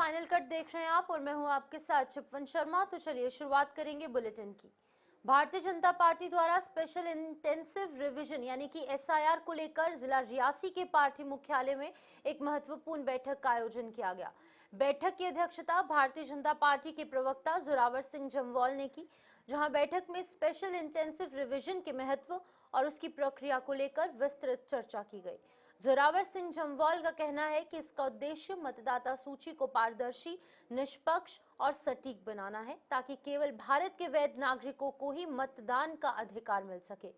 Final cut देख रहे हैं आप और मैं हूं आपके साथ शिपवन शर्मा। तो चलिए शुरुआत करेंगे बुलेटिन की। भारतीय जनता पार्टी द्वारा स्पेशल इंटेंसिव रिवीजन यानी कि एसआईआर को लेकर जिला रियासी के पार्टी मुख्यालय में एक महत्वपूर्ण बैठक का आयोजन किया गया। बैठक की अध्यक्षता भारतीय जनता पार्टी के प्रवक्ता जोरावर सिंह जम्वाल ने की, जहां बैठक में स्पेशल इंटेंसिव रिवीजन के महत्व और उसकी प्रक्रिया को लेकर विस्तृत चर्चा की गई। जोरावर सिंह जम्वाल का कहना है कि इसका उद्देश्य मतदाता सूची को पारदर्शी, निष्पक्ष और सटीक बनाना है, ताकि केवल भारत के वैध नागरिकों को ही मतदान का अधिकार मिल सके।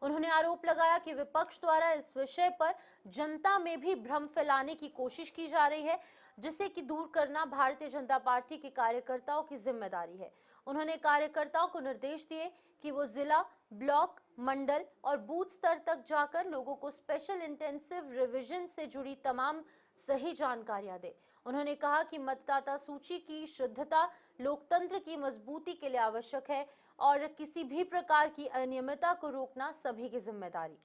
उन्होंने आरोप लगाया कि विपक्ष द्वारा इस विषय पर जनता में भी भ्रम फैलाने की कोशिश की जा रही है, जिसे कि दूर करना भारतीय जनता पार्टी के कार्यकर्ताओं की जिम्मेदारी है। उन्होंने कार्यकर्ताओं को निर्देश दिए कि वो जिला, ब्लॉक, मंडल और बूथ स्तर तक जाकर लोगों को स्पेशल इंटेंसिव रिवीजन से जुड़ी तमाम सही जानकारियां दे। उन्होंने कहा कि मतदाता सूची की शुद्धता लोकतंत्र की मजबूती के लिए आवश्यक है और किसी भी प्रकार की अनियमितता को रोकना सभी की जिम्मेदारी।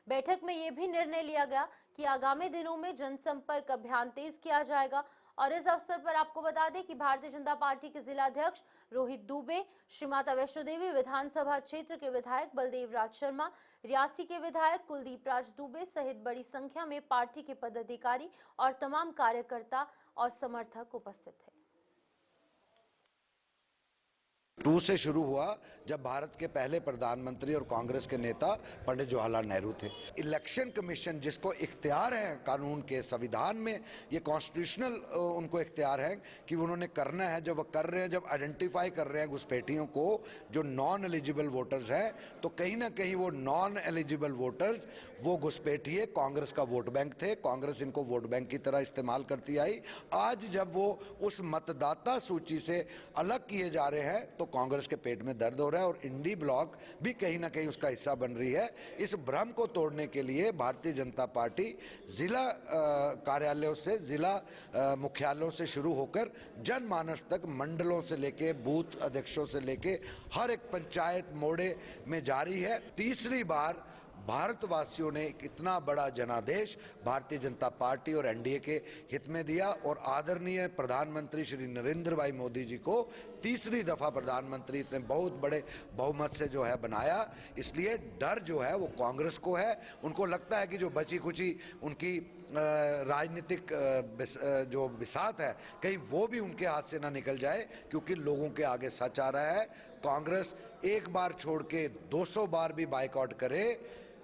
बैठक में यह भी निर्णय लिया गया कि आगामी दिनों में जनसंपर्क अभियान तेज किया जाएगा। और इस अवसर पर आपको बता दें कि भारतीय जनता पार्टी के जिला अध्यक्ष रोहित दुबे, श्री माता वैष्णो देवी विधानसभा क्षेत्र के विधायक बलदेव राज शर्मा, रियासी के विधायक कुलदीप राज दुबे सहित बड़ी संख्या में पार्टी के पदाधिकारी और तमाम कार्यकर्ता और समर्थक उपस्थित थे। 2 से शुरू हुआ जब भारत के पहले प्रधानमंत्री और कांग्रेस के नेता पंडित जवाहरलाल नेहरू थे। इलेक्शन कमीशन जिसको इख्तियार है कानून के, संविधान में ये कॉन्स्टिट्यूशनल उनको इख्तियार है कि उन्होंने करना है, जब वो कर रहे हैं, जब आइडेंटिफाई कर रहे हैं घुसपैठियों को जो नॉन एलिजिबल वोटर्स हैं, तो कहीं ना कहीं वो नॉन एलिजिबल वोटर्स वो घुसपैठिए कांग्रेस का वोट बैंक थे। कांग्रेस इनको वोट बैंक की तरह इस्तेमाल करती आई। आज जब वो उस मतदाता सूची से अलग किए जा रहे हैं तो कांग्रेस के पेट में दर्द हो रहा है और इंडी ब्लॉक भी कहीं ना कहीं उसका हिस्सा बन रही है। इस भ्रम को तोड़ने के लिए भारतीय जनता पार्टी जिला कार्यालयों से, जिला मुख्यालयों से शुरू होकर जनमानस तक, मंडलों से लेके बूथ अध्यक्षों से लेके हर एक पंचायत मोड़े में जारी है। तीसरी बार भारतवासियों ने एक इतना बड़ा जनादेश भारतीय जनता पार्टी और एनडीए के हित में दिया और आदरणीय प्रधानमंत्री श्री नरेंद्र भाई मोदी जी को तीसरी दफा प्रधानमंत्री इतने बहुत बड़े बहुमत से जो है बनाया। इसलिए डर जो है वो कांग्रेस को है। उनको लगता है कि जो बची खुची उनकी राजनीतिक जो बिसात है कहीं वो भी उनके हाथ से ना निकल जाए, क्योंकि लोगों के आगे सच आ रहा है। कांग्रेस एक बार छोड़ के 200 बार भी बाइकआउट करे,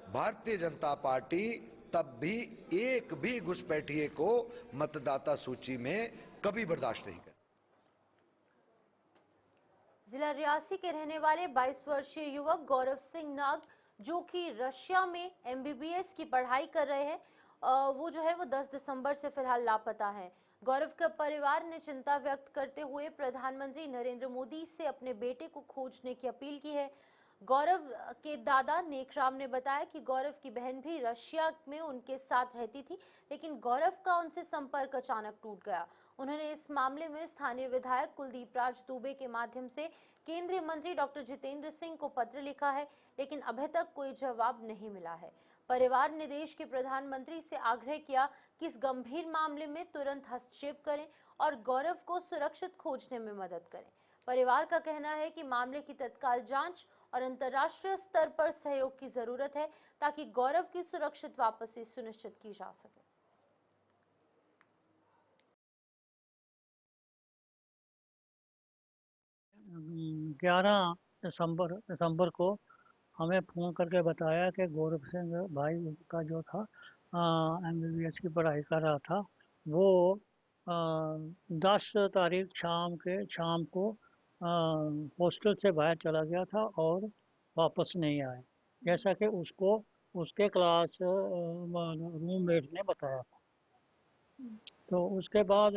भारतीय जनता पार्टी तब भी एक भी घुसपैठिए को मतदाता सूची में कभी बर्दाश्त नहीं करे। जिला रियासी के रहने वाले 22 वर्षीय युवक गौरव सिंह नाग, जो कि रशिया में एमबीबीएस की पढ़ाई कर रहे हैं, वो जो है वो 10 दिसंबर से फिलहाल लापता है। गौरव का परिवार ने चिंता व्यक्त करते हुए प्रधानमंत्री नरेंद्र मोदी से अपने बेटे को खोजने की अपील की है। गौरव के दादा नेकराम ने बताया कि गौरव की बहन भी रशिया में उनके साथ रहती थी, लेकिन गौरव का उनसे संपर्क अचानक टूट गया। उन्होंने इस मामले में स्थानीय विधायक कुलदीप राज दुबे के माध्यम से केंद्रीय मंत्री डॉक्टर जितेंद्र सिंह को पत्र लिखा है, लेकिन अभी तक कोई जवाब नहीं मिला है। परिवार ने देश के प्रधानमंत्री से आग्रह किया कि इस गंभीर मामले में तुरंत हस्तक्षेप करें और गौरव को सुरक्षित खोजने में मदद करें। परिवार का कहना है कि मामले की तत्काल जांच और अंतर्राष्ट्रीय स्तर पर सहयोग की जरूरत है, ताकि गौरव की सुरक्षित वापसी सुनिश्चित की जा सके। 11 दिसंबर को हमें फ़ोन करके बताया कि गौरव सिंह भाई का जो था एमबीबीएस की पढ़ाई कर रहा था, वो 10 तारीख शाम को हॉस्टल से बाहर चला गया था और वापस नहीं आया, जैसा कि उसको उसके क्लास रूममेट ने बताया था। तो उसके बाद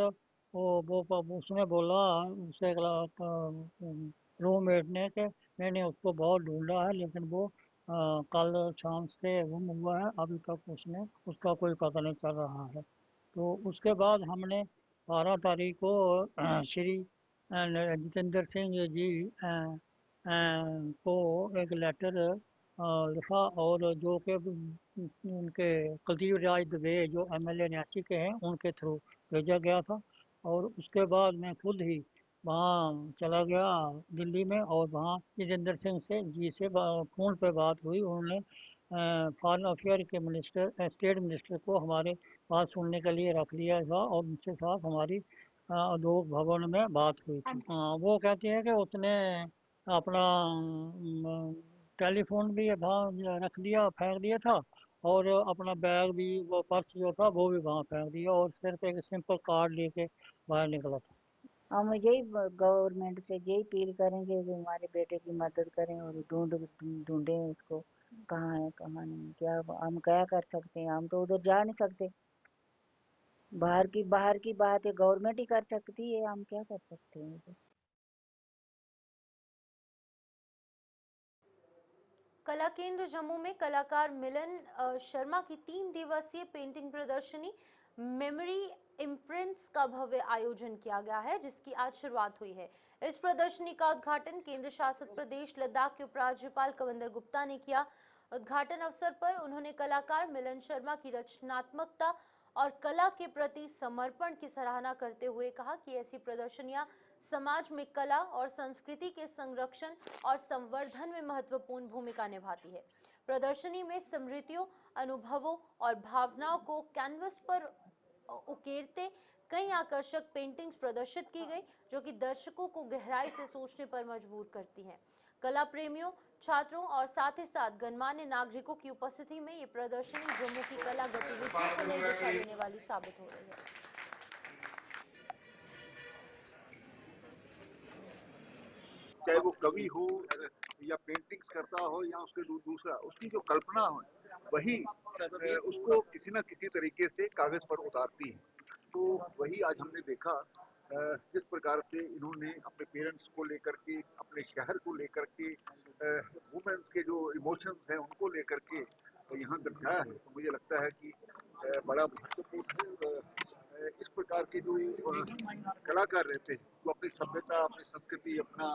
वो उसने बोला, उसे रूममेट ने कि मैंने उसको बहुत ढूंढा है, लेकिन वो कल शाम से गुम हुआ है, अभी तक उसका कोई पता नहीं चल रहा है। तो उसके बाद हमने 12 तारीख को श्री जितेंद्र सिंह जी को एक लेटर लिखा, और जो कि उनके कुलदीप राज दुबे जो एमएलए रियासी के हैं उनके थ्रू भेजा गया था। और उसके बाद मैं खुद ही वहाँ चला गया दिल्ली में, और वहाँ जितेंद्र सिंह से जी से फ़ोन पे बात हुई। उन्होंने फॉरेन अफेयर के मिनिस्टर, स्टेट मिनिस्टर को हमारे बात सुनने के लिए रख लिया था, और उनके साथ हमारी उद्योग भवन में बात हुई थी। वो कहती है कि उसने अपना टेलीफोन भी वहाँ रख दिया, फेंक दिया था, और अपना बैग भी, वो पर्स जो था वो भी वहाँ फेंक दिया, और सिर्फ एक सिंपल कार्ड लेके बाहर निकला था। हम यही गवर्नमेंट से यही अपील करेंगे कि हमारे बेटे की मदद करें और ढूंढें उसको, कहाँ है कहाँ नहीं। क्या हम क्या कर सकते हैं, हम तो उधर जा नहीं सकते। बाहर की बात है, गवर्नमेंट ही कर सकती है, हम क्या कर सकते हैं उधर। कला केंद्र जम्मू में कलाकार मिलन शर्मा की 3 दिवसीय पेंटिंग प्रदर्शनी मेमोरी इम्प्रिंट्स का भव्य आयोजन किया गया है, जिसकी आज शुरुआत हुई है। इस प्रदर्शनी का उद्घाटन केंद्र शासित प्रदेश लद्दाख के उपराज्यपाल कविंदर गुप्ता ने किया। उद्घाटन अवसर पर उन्होंने कलाकार मिलन शर्मा की रचनात्मकता और कला के प्रति समर्पण की सराहना करते हुए कहा कि ऐसी प्रदर्शनियां समाज में कला और संस्कृति के संरक्षण और संवर्धन में महत्वपूर्ण भूमिका निभाती है। प्रदर्शनी में स्मृतियों, अनुभवों और भावनाओं को कैनवस पर उकेरते कई आकर्षक पेंटिंग्स प्रदर्शित की गई, जो कि दर्शकों को गहराई से सोचने पर मजबूर करती हैं। कला प्रेमियों, छात्रों और साथ ही साथ गणमान्य नागरिकों की उपस्थिति में ये प्रदर्शनी जम्मू की कला गतिविधियों को नई दिशा देने वाली साबित हो रही है। चाहे वो कवि हो या पेंटिंग्स करता हो या उसके दूसरा, उसकी जो कल्पना हो वही उसको किसी न किसी तरीके से कागज पर उतारती है। तो वही आज हमने देखा, जिस प्रकार से इन्होंने अपने पेरेंट्स को लेकर के, अपने शहर को लेकर के, वुमेन्स के जो इमोशंस हैं उनको लेकर के यहाँ दर्शाया है। तो मुझे लगता है कि बड़ा महत्वपूर्ण है। इस प्रकार के जो कलाकार रहते हैं, जो अपनी सभ्यता, अपनी संस्कृति, अपना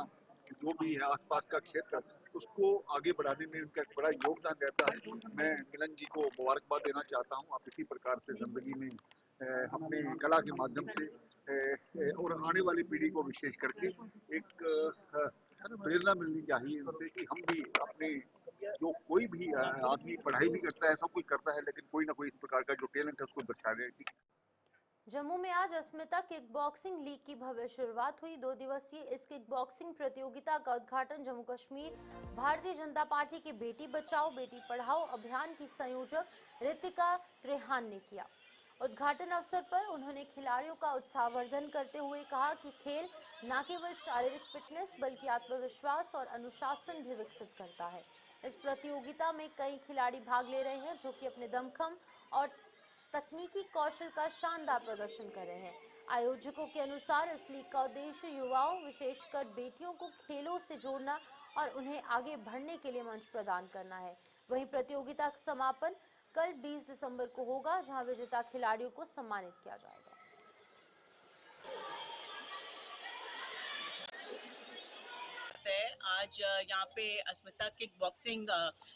जो भी है आसपास का क्षेत्र, उसको आगे बढ़ाने में उनका एक बड़ा योगदान रहता है। मैं मिलन जी को मुबारकबाद देना चाहता हूँ। आप इसी प्रकार से जिंदगी में अपने कला के माध्यम से और आने वाली पीढ़ी को विशेष करके एक प्रेरणा मिलनी चाहिए उनसे कि हम भी अपने, जो कोई भी आदमी पढ़ाई भी करता है, सब कुछ करता है, लेकिन कोई ना कोई इस प्रकार का जो टैलेंट है उसको दर्शाने की। जम्मू में आज अस्मिता किक बॉक्सिंग लीग की भव्य शुरुआत हुई। 2 दिवसीय इस किक बॉक्सिंग प्रतियोगिता का उद्घाटन जम्मू कश्मीर भारतीय जनता पार्टी के बेटी बचाओ बेटी पढ़ाओ अभियान की संयोजक रितिका त्रेहान ने किया। उद्घाटन अवसर पर उन्होंने खिलाड़ियों का उत्साहवर्धन करते हुए कहा कि खेल न केवल शारीरिक फिटनेस बल्कि आत्मविश्वास और अनुशासन भी विकसित करता है। इस प्रतियोगिता में कई खिलाड़ी भाग ले रहे हैं, जो कि अपने दमखम और तकनीकी कौशल का शानदार प्रदर्शन कर रहे हैं। आयोजकों के अनुसार इस लीग का उद्देश्य युवाओं, विशेषकर बेटियों को खेलों से जोड़ना और उन्हें आगे बढ़ने के लिए मंच प्रदान करना है। वहीं प्रतियोगिता का समापन कल 20 दिसंबर को होगा, जहां विजेता खिलाड़ियों को सम्मानित किया जाएगा। आज यहाँ पे अस्मिता किक बॉक्सिंग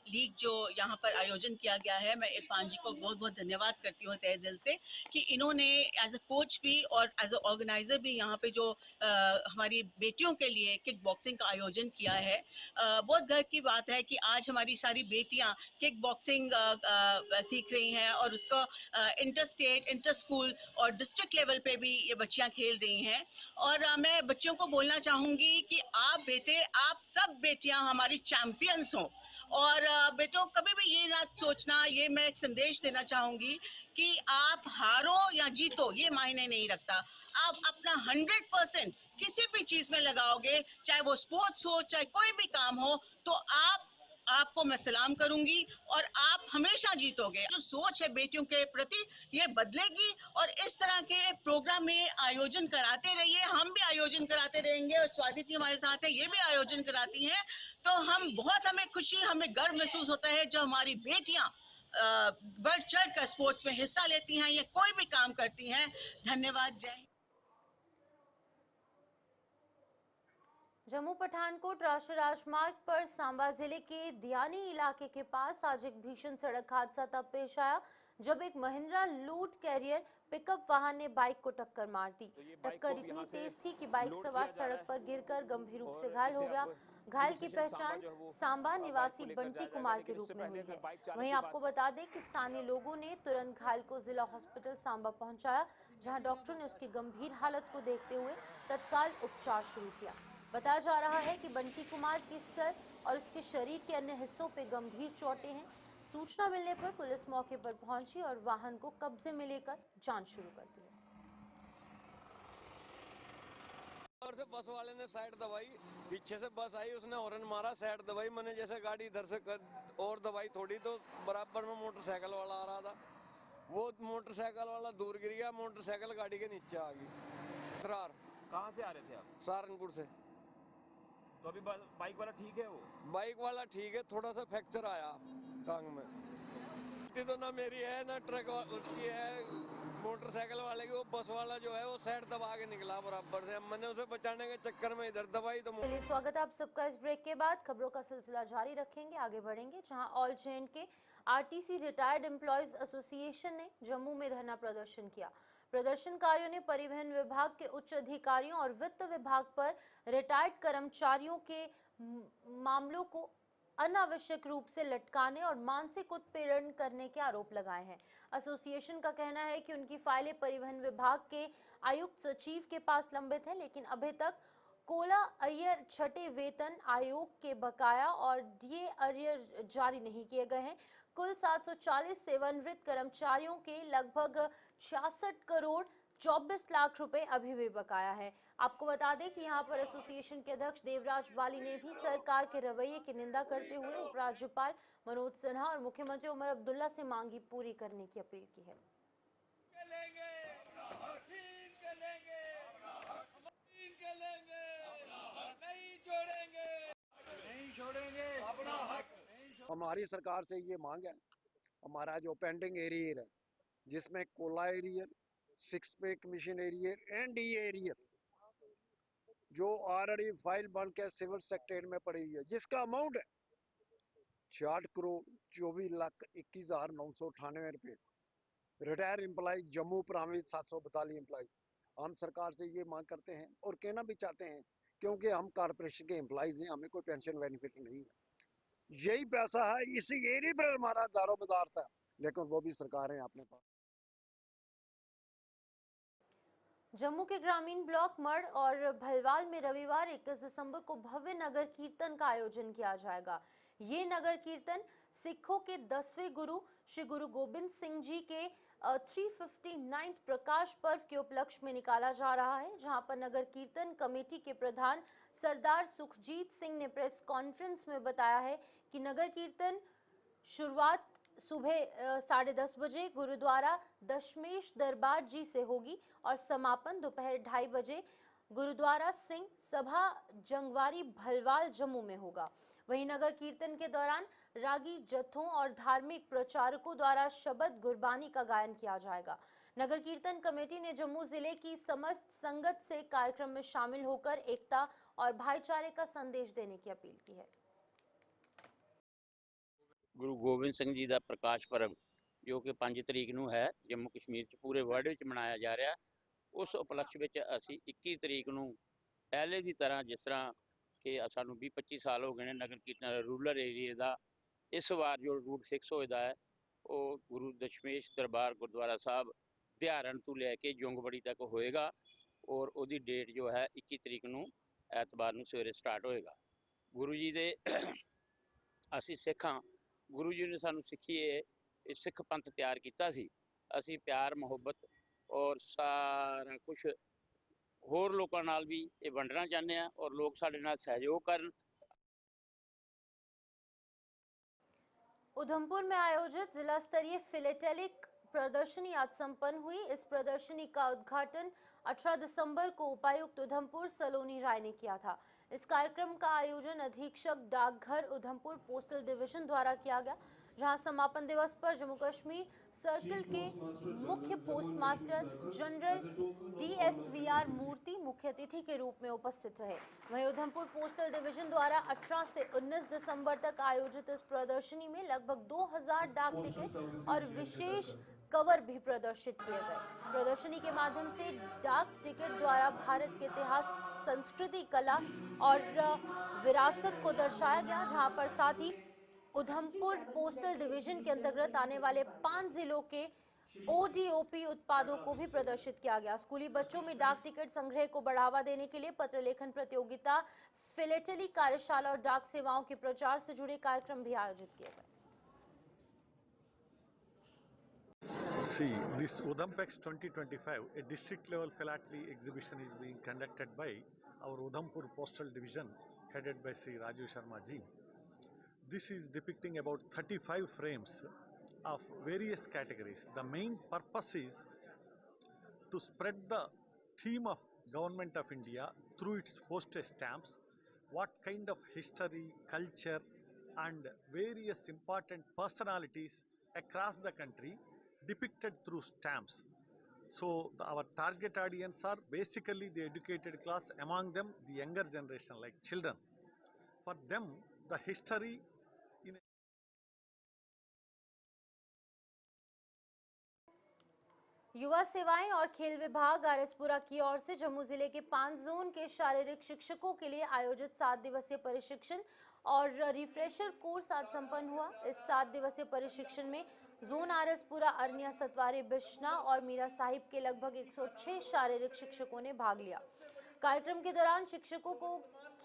लीग जो यहाँ पर आयोजन किया गया है, मैं इरफान जी को बहुत बहुत धन्यवाद करती हूँ तहे दिल से कि इन्होंने एज अ कोच भी और एज अ ऑर्गेनाइजर भी यहाँ पे जो हमारी बेटियों के लिए किक बॉक्सिंग का आयोजन किया है। बहुत गर्व की बात है कि आज हमारी सारी बेटियाँ किक बॉक्सिंग सीख रही हैं और उसको इंटर स्टेट, इंटर स्कूल और डिस्ट्रिक्ट लेवल पे भी ये बच्चियाँ खेल रही हैं। और मैं बच्चों को बोलना चाहूँगी कि आप बेटे, आप सब बेटियां हमारी चैंपियंस हों। और बेटों, कभी भी ये ना सोचना, ये मैं एक संदेश देना चाहूँगी कि आप हारो या जीतो ये मायने नहीं रखता। आप अपना 100% किसी भी चीज़ में लगाओगे, चाहे वो स्पोर्ट्स हो, चाहे कोई भी काम हो, तो आपको मैं सलाम करूंगी और आप हमेशा जीतोगे। जो सोच है बेटियों के प्रति, ये बदलेगी और इस तरह के प्रोग्राम में आयोजन कराते रहिए। हम भी आयोजन कराते रहेंगे और स्वाति जी हमारे साथ है, ये भी आयोजन कराती हैं। तो हमें खुशी, हमें गर्व महसूस होता है जब हमारी बेटियां बढ़ चढ़ कर स्पोर्ट्स में हिस्सा लेती हैं या कोई भी काम करती हैं। धन्यवाद। जय जम्मू पठानकोट राष्ट्रीय राजमार्ग पर सांबा जिले के दियानी इलाके के पास आज एक भीषण सड़क हादसा तब पेश आया जब एक महिंद्रा लोड कैरियर पिकअप वाहन ने बाइक को टक्कर मार दी। टक्कर इतनी तेज थी कि बाइक सवार सड़क पर गिरकर गंभीर रूप से घायल हो गया। घायल की पहचान सांबा निवासी बंटी कुमार के रूप में हुई है। वहीं आपको बता दें कि स्थानीय लोगों ने तुरंत घायल को जिला हॉस्पिटल सांबा पहुंचाया, जहां डॉक्टरों ने उसकी गंभीर हालत को देखते हुए तत्काल उपचार शुरू किया। बताया जा रहा है कि बंटी कुमार के सर और उसके शरीर के अन्य हिस्सों पे गंभीर चोटें हैं। सूचना मिलने पर पुलिस मौके पर पहुंची और वाहन को कब्जे में लेकर जांच शुरू कर दी। और से बस वाले ने साइड दबाई, पीछे से बस आई, उसने हॉर्न मारा, साइड दबाई, मैंने जैसे गाड़ी इधर से और दबाई थोड़ी तो बराबर में मोटरसाइकिल वाला आ रहा था। वो मोटरसाइकिल वाला दूर गिर गया, मोटरसाइकिल गाड़ी के नीचे आ गई। तरार। कहाँ से आ रहे थे आप? सहारनपुर से। तो अभी बाइक वाला ठीक है? वो बाइक वाला ठीक है, थोड़ा सा फ्रैक्चर आया टांग में। तो ना मेरी है ना ट्रक उसकी है, मोटरसाइकिल वाले की। वो बस वाला जो है वो साइड दबा के निकला बराबर से, मैंने उसे बचाने के चक्कर में इधर दबाई तो। चलिए, स्वागत है आप सबका इस ब्रेक के बाद। खबरों का सिलसिला जारी रखेंगे, आगे बढ़ेंगे, जहां ऑल चेन के आरटीसी रिटायर्ड एम्प्लॉयज एसोसिएशन ने जम्मू में धरना प्रदर्शन किया। प्रदर्शनकारियों ने परिवहन विभाग के उच्च अधिकारियों और वित्त विभाग पर रिटायर्ड कर्मचारियों के मामलों को अनावश्यक रूप से लटकाने और मानसिक उत्पीड़न करने के आरोप लगाए हैं। एसोसिएशन का कहना है कि उनकी फाइलें परिवहन विभाग के आयुक्त सचिव के पास लंबित है, लेकिन अभी तक कोला अय्यर छठे वेतन आयोग के बकाया और डीए अरियर जारी नहीं किए गए हैं। कुल 740 सेवानिवृत्त कर्मचारियों के लगभग 66 करोड़ 24 लाख रुपए अभी भी बकाया है। आपको बता दें कि यहां पर एसोसिएशन के अध्यक्ष देवराज बाली ने भी सरकार के रवैये की निंदा करते हुए उपराज्यपाल मनोज सिन्हा और मुख्यमंत्री उमर अब्दुल्ला से मांगी पूरी करने की अपील की है। हमारी सरकार से ये मांग है, हमारा जो पेंडिंग एरियर है जिसमें कोला एरियर, 6 पे commission arrear and D arrear जो ऑलरेडी फाइल बन के सिविल सेक्रेटरी में पड़ी है, जिसका अमाउंट है 66 करोड़ 24 लाख 21,998 रुपए। रिटायर एम्प्लॉय जम्मू प्रांत 742 एम्प्लॉय, हम सरकार से ये मांग करते हैं और कहना भी चाहते हैं, क्योंकि हम कारपोरेशन के एम्प्लॉयज हैं, हमें कोई पेंशन बेनिफिट नहीं है। यही पैसा है, इसी एरिया पर हमारा दारोमदार था, लेकिन वो भी सरकार है अपने पास। जम्मू के ग्रामीण ब्लॉक मढ़ और भलवाल में रविवार 21 दिसंबर को भव्य नगर कीर्तन का आयोजन किया जाएगा। ये नगर कीर्तन सिखों के 10वें गुरु श्री गुरु गोबिंद सिंह जी के 359 प्रकाश पर्व के उपलक्ष्य में निकाला जा रहा है, जहां पर नगर कीर्तन कमेटी के प्रधान सरदार सुखजीत सिंह ने प्रेस कॉन्फ्रेंस में बताया है कि नगर कीर्तन शुरुआत सुबह 10:30 बजे गुरुद्वारा दशमेश दरबार जी से होगी और समापन दोपहर 2:30 बजे गुरुद्वारा सिंह सभा जंगवारी भलवाल जम्मू में होगा। वहीं नगर कीर्तन के दौरान रागी जत्थों और धार्मिक प्रचारकों द्वारा शबद गुरबानी का गायन किया जाएगा। नगर कीर्तन कमेटी ने जम्मू जिले की समस्त संगत से कार्यक्रम में शामिल होकर एकता और भाईचारे का संदेश देने की अपील की है। गुरु गोबिंद सिंह जी का प्रकाश पर्व जो कि 5 तरीक ਨੂੰ है जम्मू कश्मीर च पूरे वर्ल्ड ਵਿੱਚ ਮਨਾਇਆ ਜਾ ਰਿਹਾ, उस उपलक्ष्य ਵਿੱਚ ਅਸੀਂ 21 तरीक ਨੂੰ ਪਹਿਲੇ ਦੀ ਤਰ੍ਹਾਂ जिस तरह कि ਸਾਨੂੰ 20-25 साल हो गए ने नगर कीर्तन रूरल एरिया ਦਾ, इस वार जो रूट फिक्स होया है वो गुरु दशमेश दरबार गुरुद्वारा साहब ध्यारण ਤੋਂ ਲੈ ਕੇ ਜੋਂਗਬੜੀ तक होएगा और ਉਹਦੀ डेट जो है 21 तरीक ਨੂੰ ਐਤਵਾਰ ਨੂੰ ਸਵੇਰੇ स्टार्ट होएगा। गुरु जी ਦੇ ਅਸੀਂ ਸਿੱਖਾਂ, गुरु जी ने सानू सिखी सिख पंथ तैयार किया सी, असी प्यार मुहब्बत और सारा कुछ होर लोगों नाल भी ये वंडना चाहते हैं और लोग साडे नाल सहयोग करन। उधमपुर में आयोजित जिला स्तरीय फिलेटेलिक प्रदर्शनी आज संपन्न हुई। इस प्रदर्शनी का उद्घाटन 18 दिसंबर को उपायुक्त उधमपुर सलोनी राय ने किया था। इस कार्यक्रम का आयोजन अधीक्षक डाकघर उधमपुर पोस्टल डिवीजन द्वारा किया गया। जहां समापन दिवस पर जम्मू कश्मीर सर्किल के मुख्य पोस्टमास्टर जनरल DSVR मूर्ति मुख्य अतिथि के रूप में उपस्थित रहे। वहीं उधमपुर पोस्टल डिवीजन द्वारा 18 से 19 दिसंबर तक आयोजित इस प्रदर्शनी में लगभग 2000 डाक टिकट और विशेष कवर भी प्रदर्शित किए गए। प्रदर्शनी के माध्यम से डाक टिकट द्वारा भारत के इतिहास, संस्कृति, कला और विरासत को दर्शाया गया, जहां पर साथ ही उधमपुर पोस्टल डिवीजन के अंतर्गत आने वाले 5 जिलों के ODOP उत्पादों को भी प्रदर्शित किया गया। स्कूली बच्चों में डाक टिकट संग्रह को बढ़ावा देने के लिए पत्र लेखन प्रतियोगिता, फिलेटली कार्यशाला और डाक सेवाओं के प्रचार से जुड़े कार्यक्रम भी आयोजित किए गए। See, this Udhampex 2025, a district level philately exhibition is being conducted by our Udhampur Postal Division headed by Sri Rajiv Sharma ji. This is depicting about 35 frames of various categories. The main purpose is to spread the theme of Government of India through its postage stamps, what kind of history, culture and various important personalities across the country depicted through stamps. So our target audience are basically the educated class, among them the younger generation like children. For them the history in युवा सेवाएं और खेल विभाग आरएसपुरा की ओर से जम्मू जिले के 5 zone के शारीरिक शिक्षकों के लिए आयोजित 7 दिवसीय प्रशिक्षण और रिफ्रेशर कोर्स आज संपन्न हुआ। इस 7 दिवसीय प्रशिक्षण में जोन आरएसपुरा, अरनिया, सतवारी, बिश्ना और मीरा साहिब के लगभग 106 शारीरिक शिक्षकों ने भाग लिया। कार्यक्रम के दौरान शिक्षकों को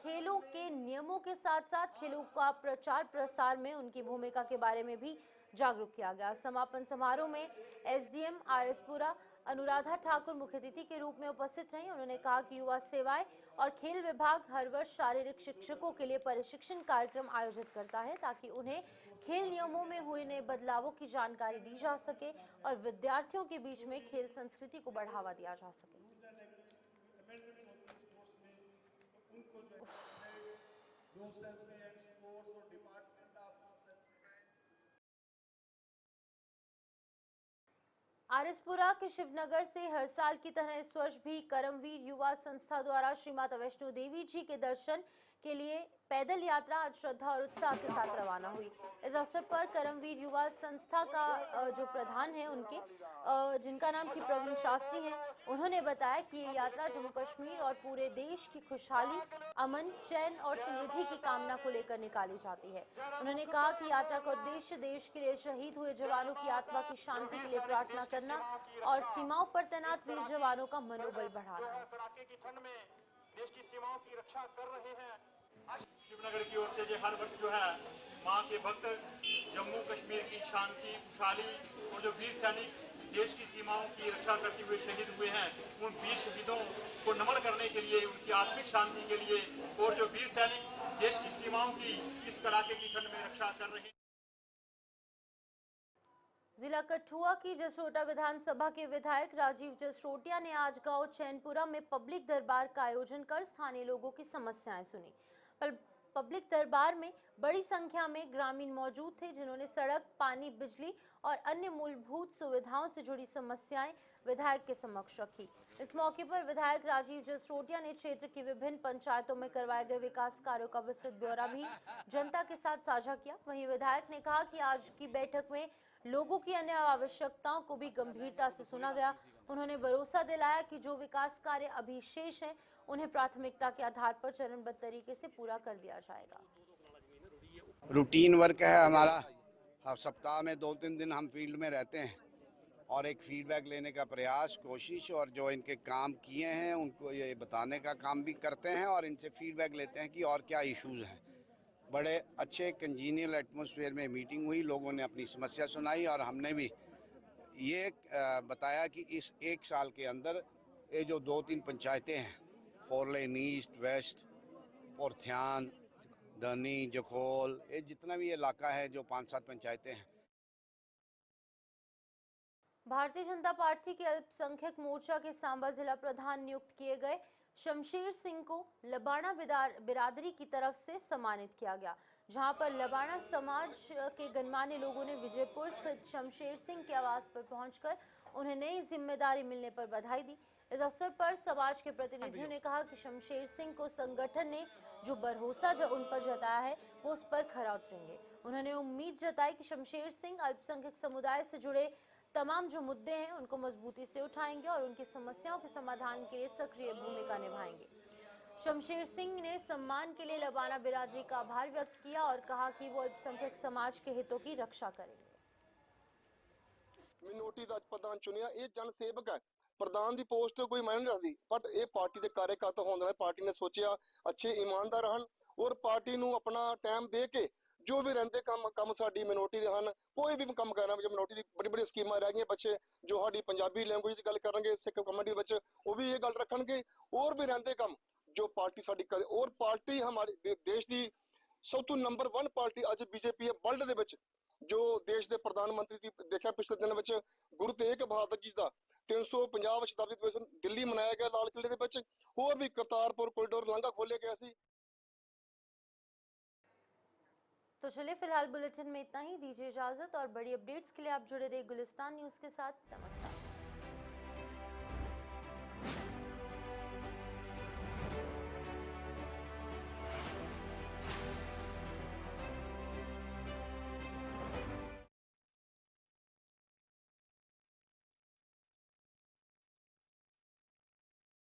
खेलों के नियमों के साथ साथ खेलों का प्रचार प्रसार में उनकी भूमिका के बारे में भी जागरूक किया गया। समापन समारोह में SDM आरएसपुरा अनुराधा ठाकुर मुख्य अतिथि के रूप में उपस्थित रहीं। उन्होंने कहा कि युवा सेवाएं और खेल विभाग हर वर्ष शारीरिक शिक्षकों के लिए प्रशिक्षण कार्यक्रम आयोजित करता है ताकि उन्हें खेल नियमों में हुए नए बदलावों की जानकारी दी जा सके और विद्यार्थियों के बीच में खेल संस्कृति को बढ़ावा दिया जा सके। आरएसपुरा के शिवनगर से हर साल की तरह इस वर्ष भी करमवीर युवा संस्था द्वारा श्री माता वैष्णो देवी जी के दर्शन के लिए पैदल यात्रा आज श्रद्धा और उत्साह के साथ रवाना हुई। इस अवसर पर करमवीर युवा संस्था का जो प्रधान है उनके जिनका नाम की प्रवीण शास्त्री हैं, उन्होंने बताया कि ये यात्रा जम्मू कश्मीर और पूरे देश की खुशहाली, अमन, चैन और समृद्धि की कामना को लेकर निकाली जाती है। उन्होंने कहा कि यात्रा का उद्देश्य देश के लिए शहीद हुए जवानों की आत्मा की शांति के लिए प्रार्थना करना और सीमाओं पर तैनात वीर जवानों का मनोबल बढ़ाना है। देश की सीमाओं की रक्षा कर रहे हैं। शिवनगर की ओर से जो हर वर्ष जो है मां के भक्त जम्मू कश्मीर की शांति, खुशहाली और जो वीर सैनिक देश की सीमाओं की रक्षा करते हुए शहीद हुए हैं, उन वीर शहीदों को नमन करने के लिए, उनकी आत्मिक शांति के लिए और जो वीर सैनिक देश की सीमाओं की इस कड़ाके की ठंड में रक्षा कर रहे हैं। जिला कठुआ की जसरोटा विधानसभा के विधायक राजीव जसरोटिया ने आज गांव चैनपुरा में पब्लिक दरबार का आयोजन कर स्थानीय लोगों की समस्याएं सुनी। पब्लिक दरबार में बड़ी संख्या में ग्रामीण मौजूद थे, जिन्होंने सड़क, पानी, बिजली और अन्य मूलभूत सुविधाओं से जुड़ी समस्याएं विधायक के समक्ष रखी। इस मौके पर विधायक राजीव जसरोटिया ने क्षेत्र की विभिन्न पंचायतों में करवाए गए विकास कार्यों का विस्तृत ब्यौरा भी जनता के साथ साझा किया। वहीं विधायक ने कहा कि आज की बैठक में लोगों की अन्य आवश्यकताओं को भी गंभीरता से सुना गया। उन्होंने भरोसा दिलाया कि जो विकास कार्य अभी शेष हैं, उन्हें प्राथमिकता के आधार पर चरणबद्ध तरीके से पूरा कर दिया जाएगा। रूटीन वर्क है हमारा, हर सप्ताह में 2-3 दिन हम फील्ड में रहते हैं और एक फीडबैक लेने का प्रयास, कोशिश और जो इनके काम किए हैं उनको ये बताने का काम भी करते हैं और इनसे फीडबैक लेते हैं कि और क्या इश्यूज हैं। बड़े अच्छे कंजीनियल एटमॉस्फेयर में मीटिंग हुई, लोगों ने अपनी समस्या सुनाई और हमने भी ये बताया कि इस 1 साल के अंदर ये जो 2-3 पंचायतें हैं, 4 लेन ईस्ट, वेस्ट, पोरथ्यान, धनी, जखोल, ये जितना भी इलाका है, जो 5-7 पंचायतें हैं। भारतीय जनता पार्टी के अल्पसंख्यक मोर्चा के सांबा जिला प्रधान नियुक्त किए गए शमशेर सिंह को लबाना बिरादरी की तरफ से सम्मानित किया गया, जहां पर लबाना समाज के गणमान्य लोगों ने विजयपुर स्थित शमशेर सिंह के आवास पर पहुंचकर उन्हें नई जिम्मेदारी मिलने पर बधाई दी। इस अवसर पर समाज के प्रतिनिधियों ने कहा कि शमशेर सिंह को संगठन ने जो भरोसा जो उन पर जताया है वो उस पर खरा उतरेंगे। उन्होंने उम्मीद जताई कि शमशेर सिंह अल्पसंख्यक समुदाय से जुड़े तमाम जो मुद्दे हैं उनको मजबूती से उठाएंगे और उनकी समस्याओं के समाधान के लिए सक्रिय भूमिका निभाएंगे। शमशेर सिंह ने सम्मान के लिए लबाना बिरादरी का आभार व्यक्त किया और कहा कि वो अल्पसंख्यक समाज के हितों की रक्षा करेंगे। मिनोरिटी ਦਾ ਪ੍ਰਧਾਨ ਚੁਣਿਆ, ਇਹ ਜਨ ਸੇਵਕ ਹੈ। ਪ੍ਰਧਾਨ ਦੀ ਪੋਸਟ ਕੋਈ ਮਾਇਨੇ ਨਹੀਂ ਰੱਖਦੀ, ਬਟ ਇਹ ਪਾਰਟੀ ਦੇ ਕਾਰਜਕਰਤਾ ਹੋਣ ਦੇ ਨਾਲ ਪਾਰਟੀ ਨੇ ਸੋਚਿਆ ਅੱਛੇ ਇਮਾਨਦਾਰ ਹਨ ਔਰ ਪਾਰਟੀ ਨੂੰ ਆਪਣਾ ਟਾਈਮ ਦੇ ਕੇ ਜੋ ਵੀ ਰਹਿੰਦੇ ਕੰਮ ਸਾਡੀ ਮਿਨੋਰਿਟੀ ਦੇ ਹਨ, ਕੋਈ ਵੀ ਕੰਮ ਕਰਨਾ ਜੋ ਮਿਨੋਰਿਟੀ ਦੀ ਬੜੀ ਸਕੀਮਾਂ ਰਹਿ ਗਈਆਂ ਬੱਚੇ ਜੋ ਸਾਡੀ ਪੰਜਾਬੀ ਲੈਂਗੁਏਜ ਦੀ ਗੱਲ ਕਰਨਗੇ, ਸਿੱਖ ਕਮਿਊਨਿਟੀ ਵਿੱਚ ਉਹ ਵੀ ਇਹ ਗੱਲ ਰੱਖਣਗੇ ਔਰ ਵੀ ਰਹਿੰਦੇ ਕੰਮ ਜੋ ਪਾਰਟੀ ਸਾਡੀ ਕਰੇ। ਔਰ ਪਾਰਟੀ ਹਮਾਰੇ ਦੇਸ਼ ਦੀ ਸਭ ਤੋਂ ਨੰਬਰ 1 ਪਾਰਟੀ ਅੱਜ ਬੀਜੇਪੀ ਹੈ ਵਰਲਡ ਦੇ ਵਿੱਚ। ਜੋ ਦੇਸ਼ ਦੇ ਪ੍ਰਧਾਨ ਮੰਤਰੀ ਦੀ ਦੇਖਿਆ ਪਿਛਲੇ ਦਿਨ ਵਿੱਚ ਗੁਰੂ ਤੇਗ ਬਹਾਦਰ ਜੀ ਦਾ 350 ਸ਼ਤਾਬਦੀ ਦਿਵਸ ਦਿੱਲੀ ਮਨਾਇਆ ਗਿਆ ਲਾਲ ਕਿਲੇ ਦੇ ਵਿੱਚ। ਹੋਰ ਵੀ ਕਰਤਾरपुर कॉरिडोर लांघा खोले गया सी। तो चलिए फिलहाल बुलेटिन में इतना ही, दीजिए इजाजत और बड़ी अपडेट्स के लिए आप जुड़े रहिए गुलिस्तान न्यूज के साथ। नमस्कार।